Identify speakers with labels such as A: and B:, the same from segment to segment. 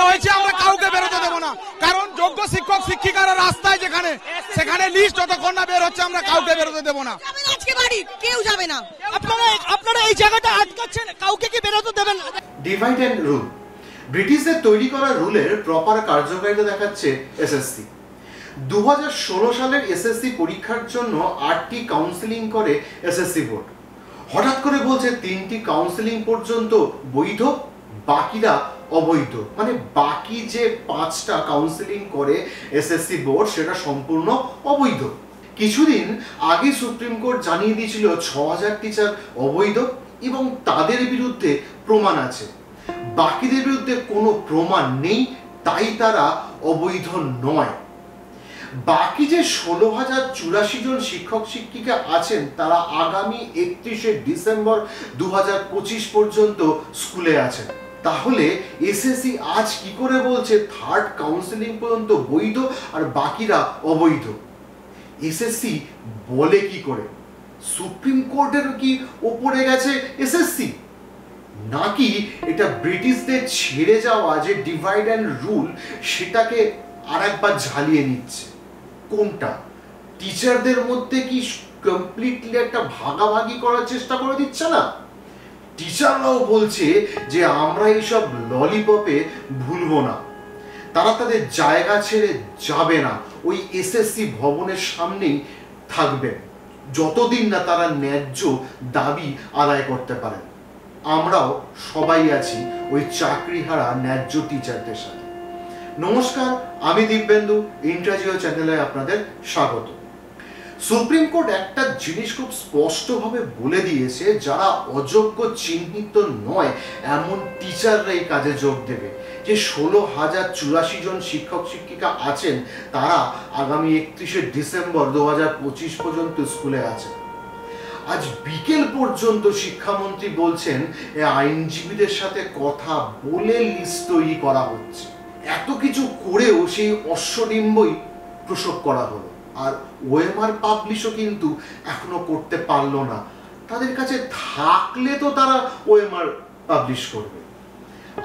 A: করা হয়েছে আমরা কাউকে বেরোতে দেবো না, কারণ যোগ্য শিক্ষক শিক্ষিকারা রাস্তায় যেখানে সেখানে লিস্ট যতক্ষণ না বের হচ্ছে আমরা কাউকে বেরোতে দেবো না।
B: আজকে বাড়ি কেউ যাবে না।
C: আপনারা এই জায়গাটা আটকাচ্ছেন, কাউকে কি বেরোতে দেবেন না?
D: ডিভাইড অ্যান্ড রুল, ব্রিটিশদের তৈরি করা রুলের প্রপার কার্যকারিতা দেখাচ্ছে এসএসসি। 2016 সালের এসএসসি পরীক্ষার জন্য 8টি কাউন্সিলিং করে এসএসসি বোর্ড। হঠাৎ করে বলছে 3টি কাউন্সিলিং পর্যন্ত বৈধ, বাকিরা অবৈধ। মানে বাকি যে 5টা কাউন্সিলিং করে এসএসসি বোর্ড সেটা সম্পূর্ণ অবৈধ। কিছুদিন আগে সুপ্রিম কোর্ট জানিয়ে দিয়েছিল 6000 টিচার অবৈধ এবং তাদের বিরুদ্ধে প্রমাণ আছে। বাকিদের বিরুদ্ধে কোনো প্রমাণ নেই, তাই তারা অবৈধ নয়। বাকি যে 16,084 জন শিক্ষক শিক্ষিকা আছেন তারা আগামী 31শে ডিসেম্বর 2025 পর্যন্ত স্কুলে আছেন। তাহলে এসএসসি আজ কি করে বলছে 3rd কাউন্সিলিং পর্যন্ত বৈধ আর বাকিরা অবৈধ? এসএসসি বলে কি করে? সুপ্রিম কোর্টের কি ওপরে গেছে এসএসসি, নাকি এটা ব্রিটিশদের ছেড়ে যাওয়া যে ডিভাইড অ্যান্ড রুল সেটাকে আরেকবার ঝালিয়ে নিচ্ছে? কোনটা? টিচারদের মধ্যে কি কমপ্লিটলি একটা ভাগাভাগি করার চেষ্টা করে দিচ্ছে না? টিচাররাও বলছে যে আমরা এইসব ললিপপে ভুলবো না, তারা তাদের জায়গা ছেড়ে যাবে না, ওই এসএসসি ভবনের সামনেই থাকবে যতদিন না তারা ন্যায্য দাবি আদায় করতে পারেন। আমরাও সবাই আছি ওই চাকরিহারা ন্যায্য টিচারদের সাথে। নমস্কার, আমি দিব্যেন্দু, ইন্টারজিও চ্যানেলে আপনাদের স্বাগত। সুপ্রিম কোর্ট একটা জিনিস খুব স্পষ্টভাবে বলে দিয়েছে, যারা অযোগ্য চিহ্নিত নয় এমন টিচাররা এই কাজে যোগ দেবে। যে 16,084 জন শিক্ষক শিক্ষিকা আছেন তারা আগামী 31শে ডিসেম্বর 2025 পর্যন্ত স্কুলে আছেন। আজ বিকেল পর্যন্ত শিক্ষামন্ত্রী বলছেন আইনজীবীদের সাথে কথা বলে লিস্ট তৈরি করা হচ্ছে। এত কিছু করেও সেই অশ্বডিম্বই প্রসব করা হলো। আর ওএমআর পাবলিশও কিন্তু এখনো করতে পারলো না। তাদের কাছে থাকলে তো তারা ওএমআর পাবলিশ করবে।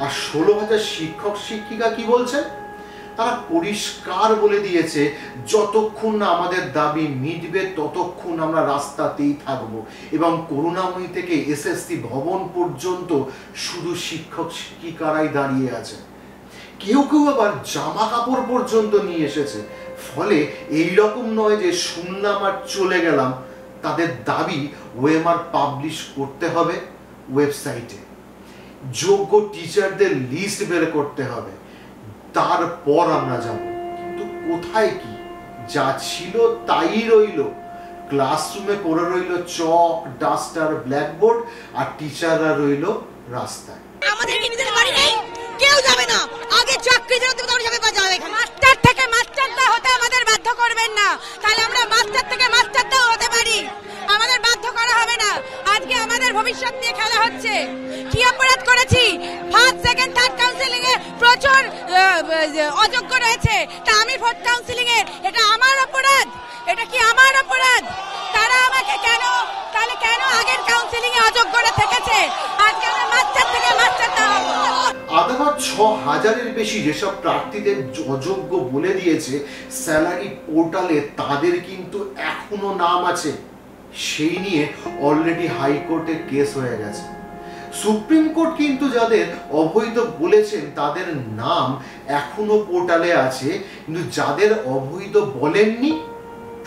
D: আর 16,000 শিক্ষক শিক্ষিকা কি বলছেন? তারা পরিষ্কার বলে দিয়েছে যতক্ষণ না আমাদের দাবি মিটবে ততক্ষণ আমরা রাস্তাতেই থাকব। এবং করুণাময়ী থেকে এসএসসি ভবন পর্যন্ত শুধু শিক্ষক শিক্ষিকারাই দাঁড়িয়ে আছে। কেউ কেউ আবার জামা কাপড় পর্যন্ত নিয়ে এসেছে। ফলে এই রকম নয় যে শুনলাম আর চলে গেলাম। তাদের দাবি ওএমআর পাবলিশ করতে হবে ওয়েবসাইটে, যোগ্য টিচারদের লিস্ট বের করতে হবে, তারপর আমরা যাব। কিন্তু কোথায় কি? যা ছিল তাই রইল। ক্লাসরুমে পড়ে রইল চক, ডাস্টার, ব্ল্যাকবোর্ড, আর টিচাররা রইল রাস্তায়।
B: আমাদের নিজেদের বাড়ি নেই, কেউ যাবে না। আগে চাকরি জন্য তুমি যাবে বা যাবে। মাস্টার থেকে মাস্টারদা হতে আমাদের বাধ্য করবেন না, তাহলে আমরা মাস্টার থেকে মাস্টারদাও হতে পারি। আমাদের বাধ্য করা হবে না। আজকে আমাদের ভবিষ্যৎ নিয়ে খেলা হচ্ছে। কি অপরাধ করেছি? ফার্স্ট, সেকেন্ড, থার্ড কাউন্সিলিং এ প্রচুর অযোগ্য রয়েছে, তা আমি 4th কাউন্সিলিং এ, এটা আমার অপরাধ? এটা কি আমার অপরাধ? তারা আমাকে কেন আগের কাউন্সিলিং এ অযোগ্যরা থেকেছে, আজকে আমরা মাস্টার থেকে মাস্টারদা হব।
D: আদালত 6,000-এর বেশি যেসব প্রার্থীদের অযোগ্য বলে দিয়েছে স্যালারি পোর্টালে, তাদের কিন্তু এখনো নাম আছে। সেই নিয়ে অলরেডি হাইকোর্টে কেস হয়ে গেছে। সুপ্রিম কোর্ট কিন্তু যাদের অবৈধ বলেছেন তাদের নাম এখনো পোর্টালে আছে, কিন্তু যাদের অবৈধ বলেননি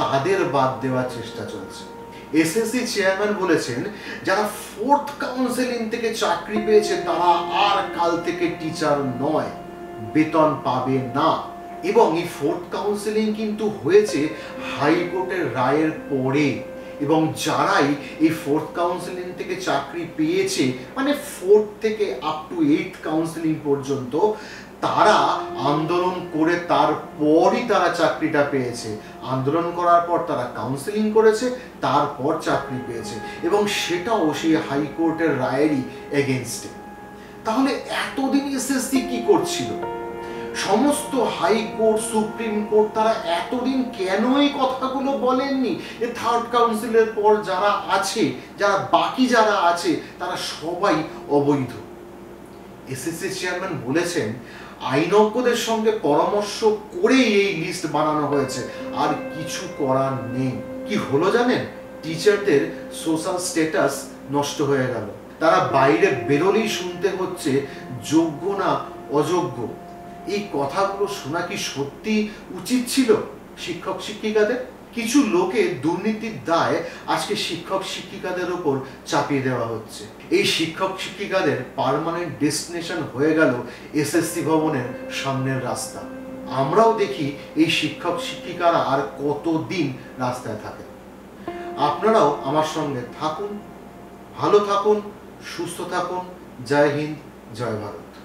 D: তাদের বাদ দেওয়ার চেষ্টা চলছে। এসএসসি চেয়ারম্যান বলেছেন যারা 4th কাউন্সিলিং থেকে চাকরি পেয়েছে তারা আর কাল থেকে টিচার নয়, বেতন পাবে না। এবং এই 4th কাউন্সিলিং কিন্তু হয়েছে হাইকোর্টের রায়ের পরে। এবং যারাই এই 4th কাউন্সিলিং থেকে চাকরি পেয়েছে, মানে 4th থেকে আপ টু 8th কাউন্সিলিং পর্যন্ত, তারা আন্দোলন করে তারপরই তারা চাকরিটা পেয়েছে। আন্দোলন করার পর তারা কাউন্সিলিং করেছে, তারপর চাকরি পেয়েছে, এবং সেটাও সেই হাইকোর্টের রায়েরই এগেনস্টে। তাহলে এতদিন এসএসসি কি করছিল? সমস্ত হাইকোর্ট, সুপ্রিম কোর্ট তারা এতদিন কেন এই কথাগুলো বলেননি যে 3rd কাউন্সিলের পর যারা আছে, যারা বাকি যারা আছে তারা সবাই অবৈধ? এসএসসি চেয়ারম্যান বলেছেন আইনজ্ঞদের সঙ্গে পরামর্শ করেই এই লিস্ট বানানো হয়েছে, আর কিছু করার নেই। কি হলো জানেন? টিচারদের সোশ্যাল স্ট্যাটাস নষ্ট হয়ে গেল। তারা বাইরে বেরোলেই শুনতে হচ্ছে যোগ্য না অযোগ্য। এই কথাগুলো শোনা কি সত্যি উচিত ছিল শিক্ষক শিক্ষিকাদের? কিছু লোকে দুর্নীতির দায় আজকে শিক্ষক শিক্ষিকাদের উপর চাপিয়ে দেওয়া হচ্ছে। এই শিক্ষক শিক্ষিকাদের পার্মানেন্ট ডেস্টিনেশন হয়ে গেল এসএসসি ভবনের সামনের রাস্তা। আমরাও দেখি এই শিক্ষক শিক্ষিকারা আর কতদিন রাস্তায় থাকে। আপনারাও আমার সঙ্গে থাকুন, ভালো থাকুন, সুস্থ থাকুন। জয় হিন্দ, জয় ভারত।